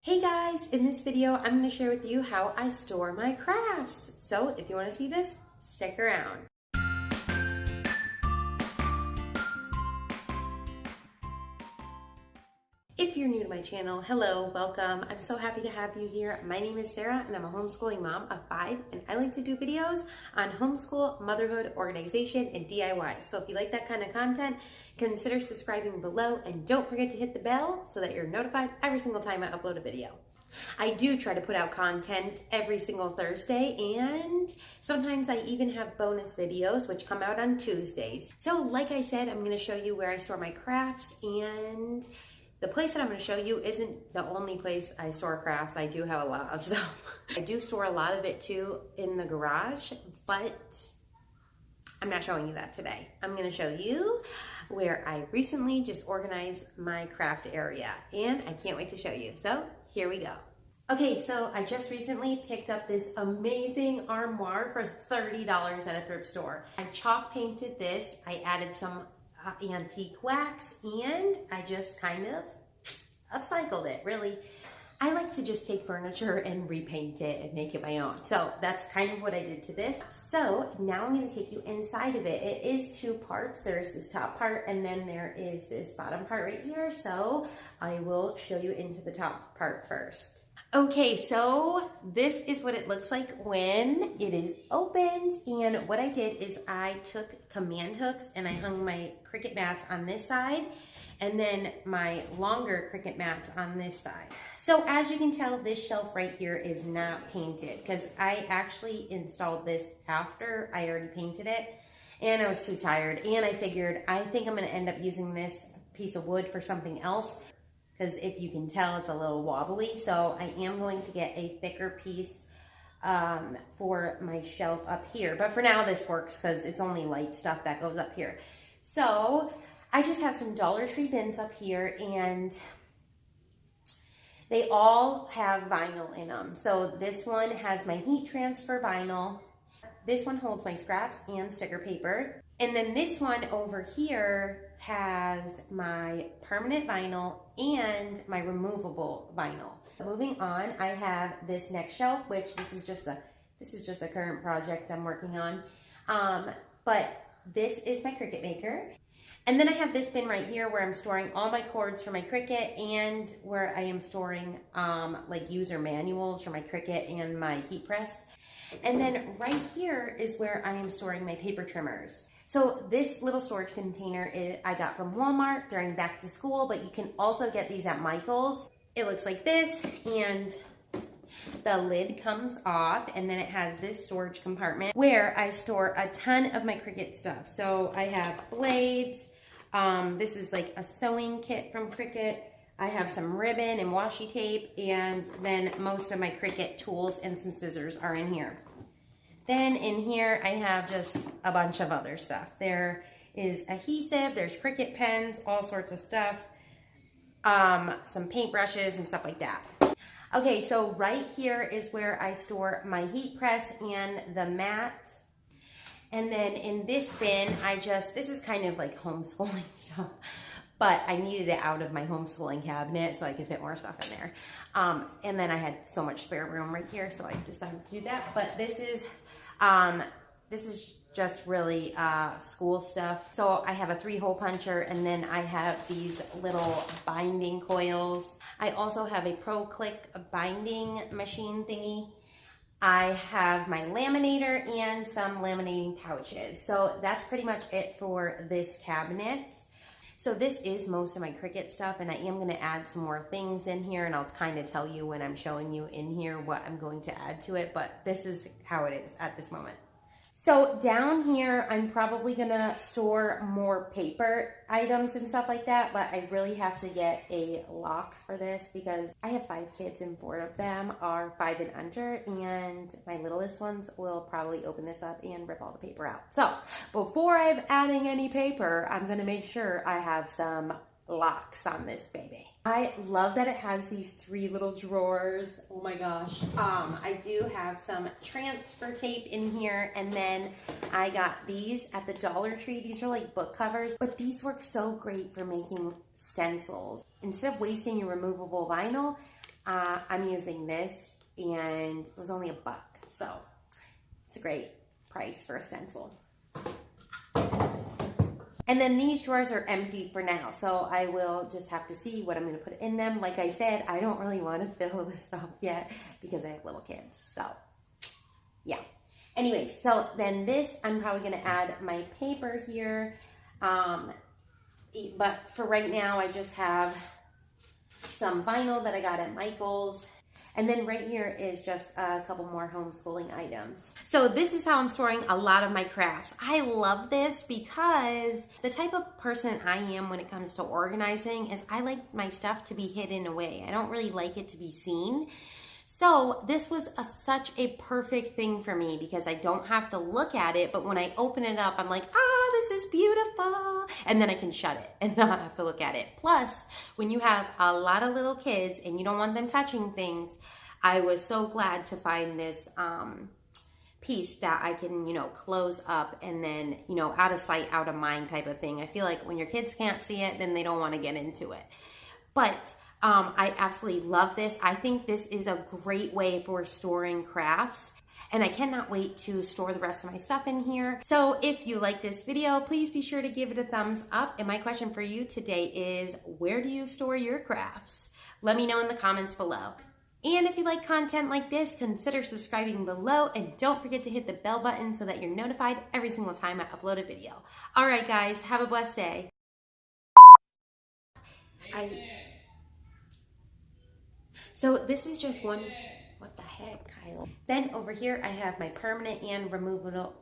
Hey guys, in this video, I'm going to share with you how I store my crafts. So if you want to see this, stick around. If you're new to my channel, hello, welcome. I'm so happy to have you here. My name is Sarah and I'm a homeschooling mom of 5 and I like to do videos on homeschool, motherhood, organization, and DIY. So if you like that kind of content, consider subscribing below and don't forget to hit the bell so that you're notified every single time I upload a video. I do try to put out content every single Thursday, and sometimes I even have bonus videos which come out on Tuesdays. So like I said, I'm going to show you where I store my crafts, and the place that I'm going to show you isn't the only place I store crafts. I do have a lot of stuff. I do store a lot of it too in the garage, but I'm not showing you that today. I'm going to show you where I recently just organized my craft area, and I can't wait to show you. So here we go. Okay, so I just recently picked up this amazing armoire for $30 at a thrift store. I chalk painted this. I added some antique wax, and I just kind of upcycled it, really. I like to just take furniture and repaint it and make it my own. So that's kind of what I did to this. So now I'm going to take you inside of it. It is 2 parts. There's this top part and then there is this bottom part right here. So I will show you into the top part first. Okay, so this is what it looks like when it is opened. And what I did is I took command hooks and I hung my Cricut mats on this side and then my longer Cricut mats on this side. So as you can tell, this shelf right here is not painted because I actually installed this after I already painted it and I was too tired, and I figured I think I'm going to end up using this piece of wood for something else because if you can tell, it's a little wobbly. So I am going to get a thicker piece for my shelf up here, but for now this works because it's only light stuff that goes up here. So I just have some Dollar Tree bins up here, and they all have vinyl in them. So this one has my heat transfer vinyl. This one holds my scraps and sticker paper. And then this one over here has my permanent vinyl and my removable vinyl. Moving on, I have this next shelf, which this is just a current project I'm working on. But this is my Cricut maker. And then I have this bin right here where I'm storing all my cords for my Cricut, and where I am storing like user manuals for my Cricut and my heat press. And then right here is where I am storing my paper trimmers. So this little storage container I got from Walmart during back to school, but you can also get these at Michael's. It looks like this, and the lid comes off, and then it has this storage compartment where I store a ton of my Cricut stuff. So I have blades. This is like a sewing kit from Cricut. I have some ribbon and washi tape, and then most of my Cricut tools and some scissors are in here. Then in here, I have just a bunch of other stuff. There is adhesive, there's Cricut pens, all sorts of stuff, some paintbrushes and stuff like that. Okay, so right here is where I store my heat press and the mat. And then in this bin, this is kind of like homeschooling stuff, but I needed it out of my homeschooling cabinet so I could fit more stuff in there. And then I had so much spare room right here, so I decided to do that. But this is just really school stuff. So I have a 3-hole puncher, and then I have these little binding coils. I also have a Pro Click binding machine thingy. I have my laminator and some laminating pouches. So that's pretty much it for this cabinet. So this is most of my Cricut stuff, and I am going to add some more things in here, and I'll kind of tell you when I'm showing you in here what I'm going to add to it, but this is how it is at this moment. So down here, I'm probably going to store more paper items and stuff like that, but I really have to get a lock for this because I have 5 kids and 4 of them are 5 and under, and my littlest ones will probably open this up and rip all the paper out. So before I'm adding any paper, I'm going to make sure I have some locks on this baby. I love that it has these 3 little drawers. Oh my gosh. I do have some transfer tape in here, and then I got these at the Dollar Tree. These are like book covers, but these work so great for making stencils. Instead of wasting your removable vinyl, I'm using this, and it was only $1. So it's a great price for a stencil. And then these drawers are empty for now, so I will just have to see what I'm going to put in them. Like I said, I don't really want to fill this up yet because I have little kids. So, yeah. Anyway, so then this, I'm probably going to add my paper here. But for right now, I just have some vinyl that I got at Michael's. And then right here is just a couple more homeschooling items. So this is how I'm storing a lot of my crafts. I love this because the type of person I am when it comes to organizing is I like my stuff to be hidden away. I don't really like it to be seen. So this was such a perfect thing for me because I don't have to look at it, but when I open it up, I'm like, this is beautiful. And then I can shut it and not have to look at it. Plus, when you have a lot of little kids and you don't want them touching things, I was so glad to find this piece that I can, close up and then, out of sight, out of mind type of thing. I feel like when your kids can't see it, then they don't want to get into it. But I absolutely love this. I think this is a great way for storing crafts. And I cannot wait to store the rest of my stuff in here. So if you like this video, please be sure to give it a thumbs up. And my question for you today is, where do you store your crafts? Let me know in the comments below. And if you like content like this, consider subscribing below. And don't forget to hit the bell button so that you're notified every single time I upload a video. All right, guys, have a blessed day. So this is just one, what the heck, Kyle? Then over here, I have my permanent and removable